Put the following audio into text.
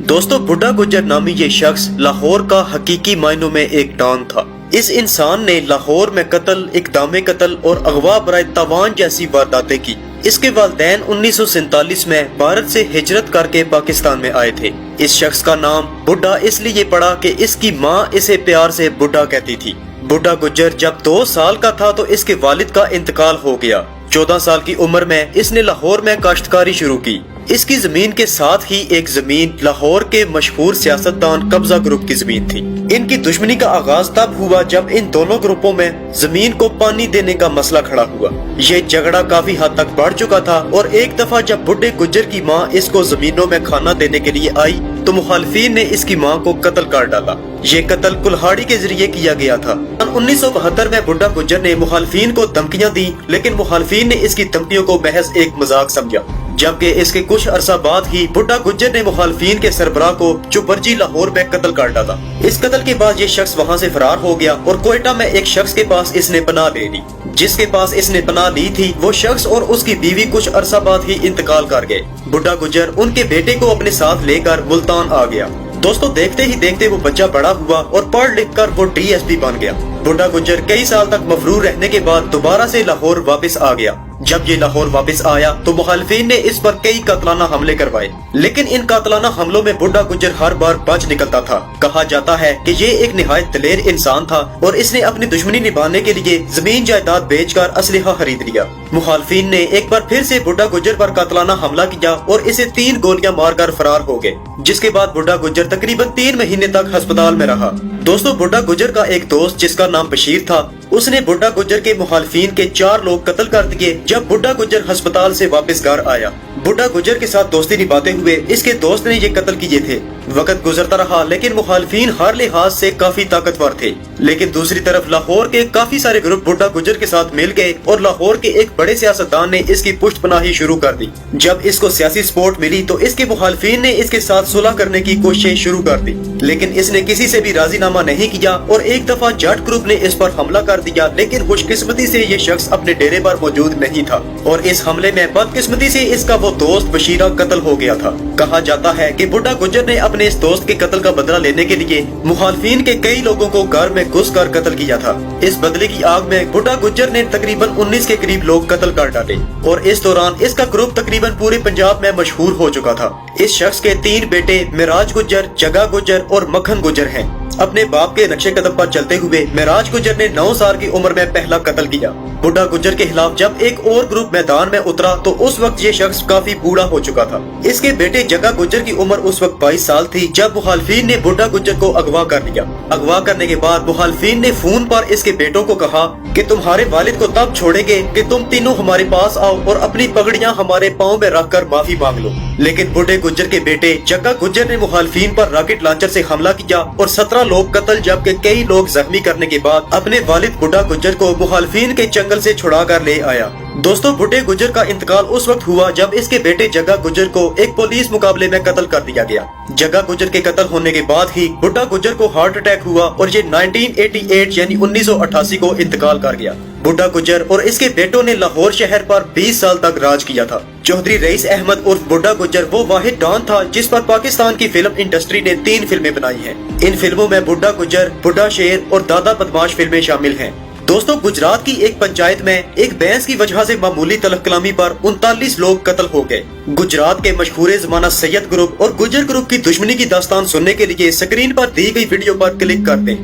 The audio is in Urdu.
دوستو بڈھا گجر نامی یہ شخص لاہور کا حقیقی معنوں میں ایک ڈان تھا۔ اس انسان نے لاہور میں قتل، اقدام قتل اور اغوا برائے تاوان جیسی وارداتیں کی۔ اس کے والدین 1947 میں بھارت سے ہجرت کر کے پاکستان میں آئے تھے۔ اس شخص کا نام بڈھا اس لیے پڑا کہ اس کی ماں اسے پیار سے بڈھا کہتی تھی۔ بڈھا گجر جب 2 سال کا تھا تو اس کے والد کا انتقال ہو گیا۔ 14 سال کی عمر میں اس نے لاہور میں کاشتکاری شروع کی۔ اس کی زمین کے ساتھ ہی ایک زمین لاہور کے مشہور سیاستدان قبضہ گروپ کی زمین تھی۔ ان کی دشمنی کا آغاز تب ہوا جب ان دونوں گروپوں میں زمین کو پانی دینے کا مسئلہ کھڑا ہوا۔ یہ جھگڑا کافی حد تک بڑھ چکا تھا اور ایک دفعہ جب بڈھے گجر کی ماں اس کو زمینوں میں کھانا دینے کے لیے آئی تو مخالفین نے اس کی ماں کو قتل کر ڈالا۔ یہ قتل کلہاڑی کے ذریعے کیا گیا تھا۔ 1972 میں بڈھا گجر نے مخالفین کو دھمکیاں دی، لیکن مخالفین نے اس کی دھمکیوں کو محض ایک مذاق سمجھا، جبکہ اس کے کچھ عرصہ بعد ہی بڈھا گجر نے مخالفین کے سربراہ کو چوبرجی لاہور میں قتل کر ڈالا۔ اس قتل کے بعد یہ شخص وہاں سے فرار ہو گیا اور کوئٹہ میں ایک شخص کے پاس اس نے پناہ لے لی۔ جس کے پاس اس نے پناہ لی تھی وہ شخص اور اس کی بیوی کچھ عرصہ بعد ہی انتقال کر گئے۔ بڈھا گجر ان کے بیٹے کو اپنے ساتھ لے کر ملتان آ گیا۔ دوستو دیکھتے ہی دیکھتے وہ بچہ بڑا ہوا اور پڑھ لکھ کر وہ DSP بن گیا۔ بڈھا گجر کئی سال تک مفرور رہنے کے بعد دوبارہ سے لاہور واپس آ گیا۔ جب یہ لاہور واپس آیا تو مخالفین نے اس پر کئی قاتلانہ حملے کروائے، لیکن ان قاتلانہ حملوں میں بڈھا گجر ہر بار بچ نکلتا تھا۔ کہا جاتا ہے کہ یہ ایک نہایت دلیر انسان تھا اور اس نے اپنی دشمنی نبھانے کے لیے زمین جائیداد بیچ کر اسلحہ خرید لیا۔ مخالفین نے ایک بار پھر سے بڈھا گجر پر قاتلانہ حملہ کیا اور اسے 3 گولیاں مار کر فرار ہو گئے، جس کے بعد بڈھا گجر تقریباً 3 مہینے تک ہسپتال میں رہا۔ دوستو بڈھا گجر کا ایک دوست جس کا نام بشیر تھا، اس نے بڈھا گجر کے مخالفین کے 4 لوگ قتل کر دیے جب بڈھا گجر ہسپتال سے واپس گھر آیا۔ بڈھا گجر کے ساتھ دوستی نبھاتے ہوئے اس کے دوست نے یہ قتل کیے تھے۔ وقت گزرتا رہا لیکن مخالفین ہر لحاظ سے کافی طاقتور تھے، لیکن دوسری طرف لاہور کے کافی سارے گروپ بڈھا گجر کے ساتھ مل گئے اور لاہور کے ایک بڑے سیاستدان نے اس کی پشت پناہی شروع کر دی۔ جب اس کو سیاسی سپورٹ ملی تو اس کے مخالفین نے اس کے ساتھ صلح کرنے کی کوششیں شروع کر دی، لیکن اس نے کسی سے بھی راضی نامہ نہیں کیا اور ایک دفعہ جٹ گروپ نے اس پر حملہ کر دیا، لیکن خوش قسمتی سے یہ شخص اپنے ڈیرے پر موجود نہیں تھا اور اس حملے میں بدقسمتی سے اس کا وہ دوست بشیرہ قتل ہو گیا تھا۔ کہا جاتا ہے کہ بڈھا گجر نے اپنے اس دوست کے قتل کا بدلہ لینے کے لیے مخالفین کے کئی لوگوں کو گھر میں گھس کر قتل کیا تھا۔ اس بدلے کی آگ میں بڈھا گجر نے تقریباً 19 کے قریب لوگ قتل کر ڈالے اور اس دوران اس کا گروپ تقریباً پورے پنجاب میں مشہور ہو چکا تھا۔ اس شخص کے 3 بیٹے معراج گجر، جگا گجر اور مکھن گجر ہیں۔ اپنے باپ کے نقشے قدم پر چلتے ہوئے معراج گجر نے 9 سال کی عمر میں پہلا قتل کیا۔ بڈھا گجر کے خلاف جب ایک اور گروپ میدان میں اترا تو اس وقت یہ شخص کافی بوڑھا ہو چکا تھا۔ اس کے بیٹے جگا گجر کی عمر اس وقت 22 سال تھی جب مخالفین نے بڈھا گجر کو اغوا کر لیا۔ اغوا کرنے کے بعد مخالفین نے فون پر اس کے بیٹوں کو کہا کہ تمہارے والد کو تب چھوڑیں گے کہ تم تینوں ہمارے پاس آؤ اور اپنی پگڑیاں ہمارے پاؤں میں رکھ کر معافی مانگ لو۔ لیکن بڈھے گجر کے بیٹے جگا گجر نے مخالفین پر راکٹ لانچر سے حملہ کیا اور 17 لوگ قتل جبکہ کئی لوگ زخمی کرنے کے بعد اپنے والد بڈھا گجر کو مخالفین کے چنگل سے چھڑا کر لے آیا۔ دوستو بڈھے گجر کا انتقال اس وقت ہوا جب اس کے بیٹے جگا گجر کو ایک پولیس مقابلے میں قتل کر دیا گیا۔ جگا گجر کے قتل ہونے کے بعد ہی بڈھا گجر کو ہارٹ اٹیک ہوا اور یہ 1988 یعنی 1988 کو انتقال کر گیا۔ بڈھا گجر اور اس کے بیٹوں نے لاہور شہر پر 20 سال تک راج کیا تھا۔ چودھری رئیس احمد عرف بڈھا گجر وہ واحد ڈان تھا جس پر پاکستان کی فلم انڈسٹری نے 3 فلمیں بنائی ہیں۔ ان فلموں میں بڈھا گجر، بڈھا شیر اور دادا بدماش فلمیں شامل ہیں۔ دوستو گجرات کی ایک پنچایت میں ایک بھینس کی وجہ سے معمولی تلخ کلامی پر 39 لوگ قتل ہو گئے۔ گجرات کے مشہور زمانہ سید گروپ اور گجر گروپ کی دشمنی کی داستان سننے کے لیے سکرین پر دی گئی ویڈیو پر کلک کر دیں۔